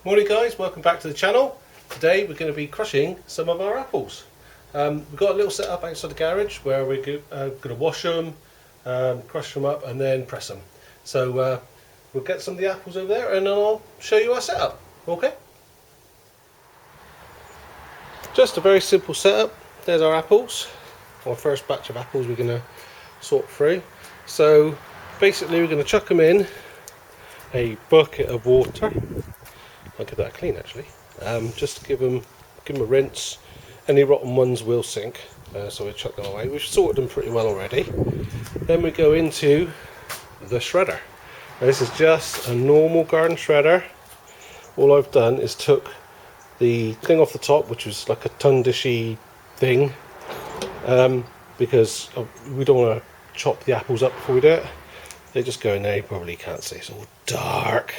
Morning guys, welcome back to the channel. Today we're going to be crushing some of our apples. We've got a little setup outside the garage where we're going to wash them, crush them up and then press them. So we'll get some of the apples over there and then I'll show you our setup. Okay? Just a very simple setup. There's our apples. Our first batch of apples we're going to sort through. So basically we're going to chuck them in a bucket of water. I'll get that clean actually. Just give them a rinse. Any rotten ones will sink, so we chuck them away. We've sorted them pretty well already. Then we go into the shredder. Now, this is just a normal garden shredder. All I've done is took the thing off the top, which was like a tundishy thing, because we don't want to chop the apples up before we do it. They just go in there. You probably can't see, it's all dark.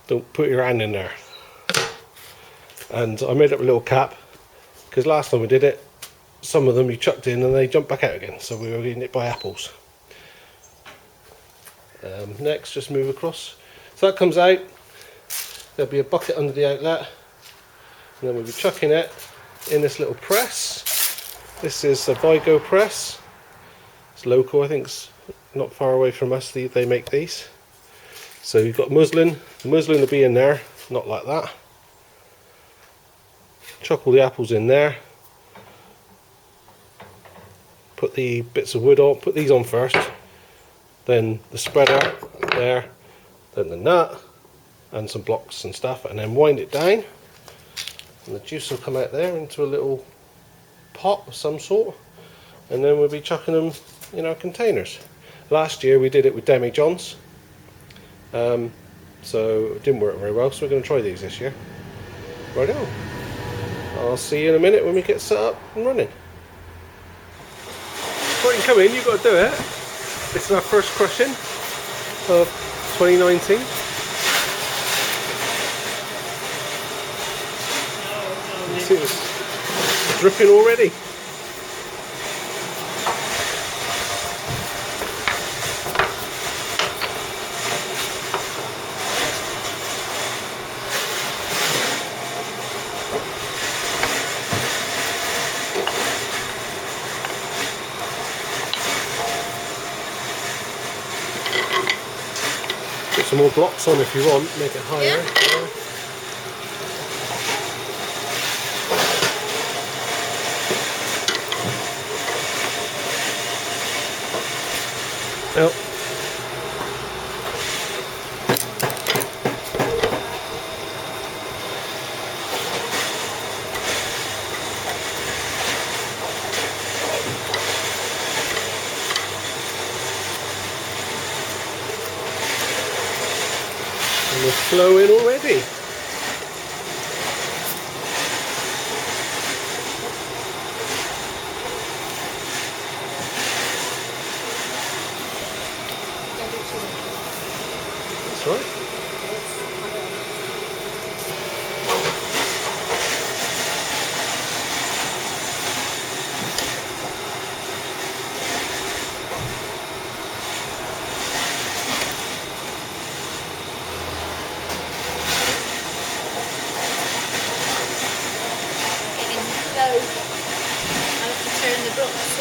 Don't put your hand in there. And I made up a little cap because last time we did it, some of them you chucked in and they jumped back out again, so we were getting it by apples. Next, just move across. So that comes out. There'll be a bucket under the outlet, and then we'll be chucking it in this little press. This is a Vigo press. It's local, I think it's not far away from us. They make these. So you've got muslin. The muslin will be in there, not like that. Chuck all the apples in there. Put the bits of wood on. Put these on first. Then the spreader there. Then the nut and some blocks and stuff, and then wind it down. And the juice will come out there into a little pot of some sort. And then we'll be chucking them in our containers. Last year we did it with demi-johns. So it didn't work very well, so we're going to try these this year. Right on. I'll see you in a minute when we get set up and running. Before you can come in, you've got to do it. This is our first crushing of 2019. You see it's dripping already. Put some more blocks on if you want, make it higher. Yeah. Yep. And we're flowing already. That's right.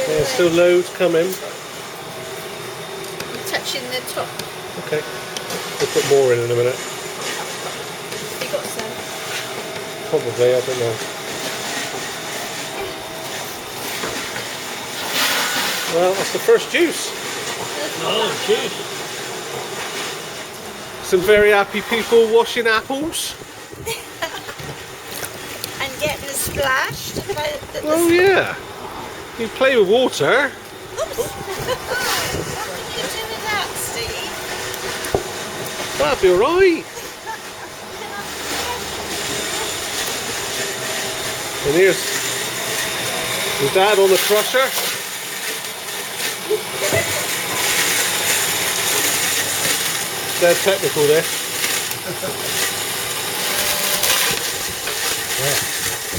There's still loads coming. I'm touching the top. Okay. We'll put more in a minute. You got some? Probably, I don't know. Well, that's the first juice. Oh, juice. Some very happy people washing apples. And getting splashed. Oh yeah. You play with water. Oops. What did you do with that, Steve? That'll be alright. And here's your dad on the crusher. They're technical there. Yeah,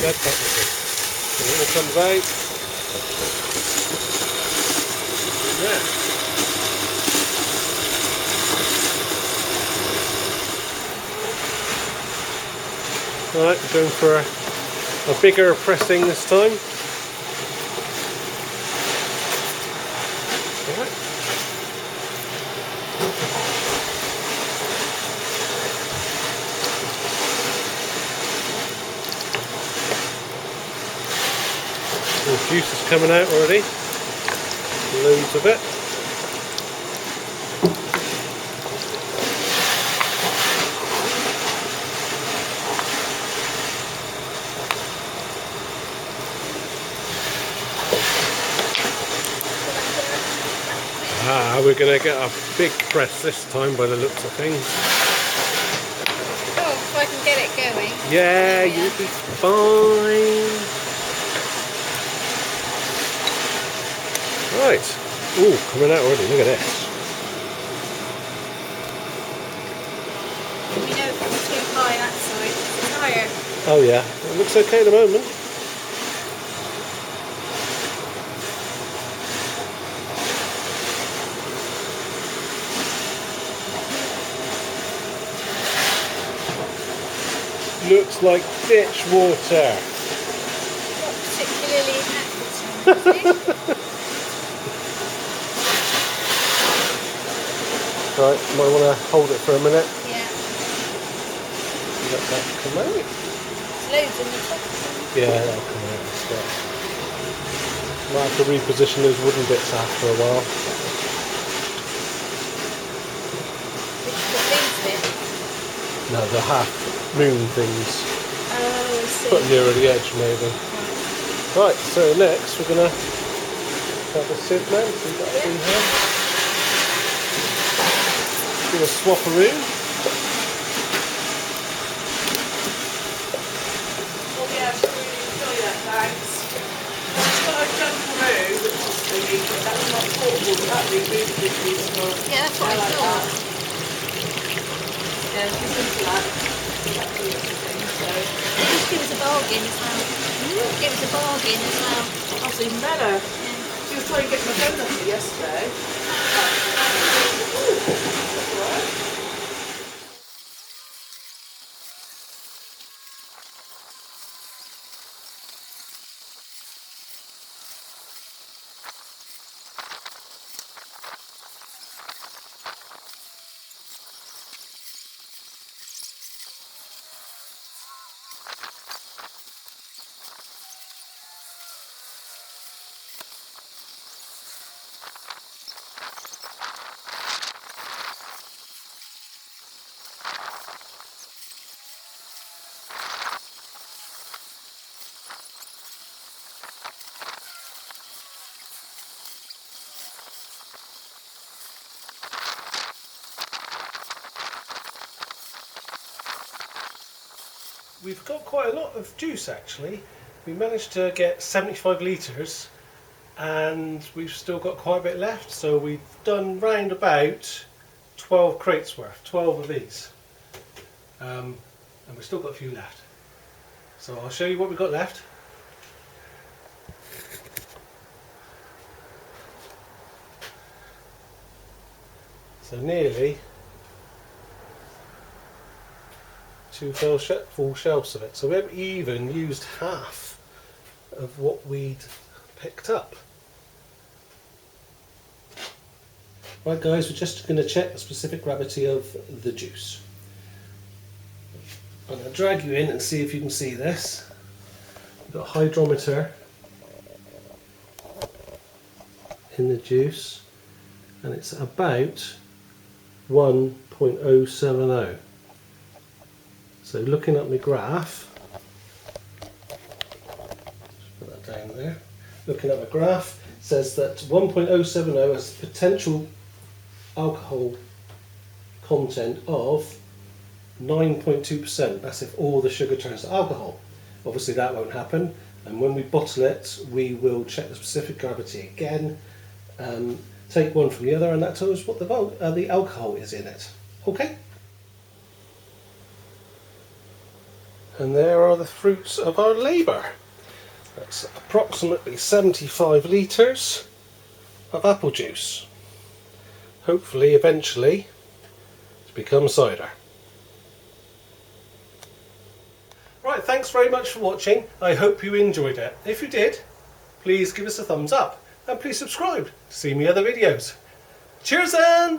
they're technical. So it all comes out. Yeah. Alright, we're going for a bigger pressing this time. Alright. The juice is coming out already. Loads of it. We're going to get a big press this time by the looks of things. Oh, if I can get it going. Yeah, you'll be fine. Right. Ooh, coming out already. Look at this. We know if it's too high that side. It's higher. Oh yeah, it looks okay at the moment. Looks like ditch water. Not particularly appetizing. Right, might want to hold it for a minute. Yeah. Let that come out. There's loads in the top. Yeah, that'll come out. Might have to reposition those wooden bits after a while. What these bit? No, the half moon things. Oh, I see. Put nearer the edge maybe. Right, so next we're going to have a sieve now. So we've got it in here. Do a swapperoo. Oh yeah, so we enjoy that, thanks. It's got a jumperoo, which is thingy, but that's not portable, but that'd be really good useful. Yeah, that's what I like thought. that. Yeah, she's into that. That's the little thing, so. It was a bargain as well. It was a bargain as well. That's even better. Yeah. She was trying to get my phone off it yesterday. We've got quite a lot of juice actually. We managed to get 75 litres and we've still got quite a bit left, so we've done round about 12 crates worth, 12 of these. And we've still got a few left. So I'll show you what we've got left. So nearly 2 full shelves of it. So we haven't even used half of what we'd picked up. Right guys, we're just going to check the specific gravity of the juice. I'm going to drag you in and see if you can see this. We've got a hydrometer in the juice and it's about 1.070. So looking at my graph, just put that down there, looking at my graph, it says that 1.070 has potential alcohol content of 9.2%. That's if all the sugar turns to alcohol. Obviously that won't happen, and when we bottle it we will check the specific gravity again, take one from the other, and that tells us what the alcohol is in it. Okay? And there are the fruits of our labour. That's approximately 75 litres of apple juice. Hopefully, eventually, to become cider. Right. thanks very much for watching. I hope you enjoyed it. If you did, please give us a thumbs up and please subscribe to see me other videos. Cheers then!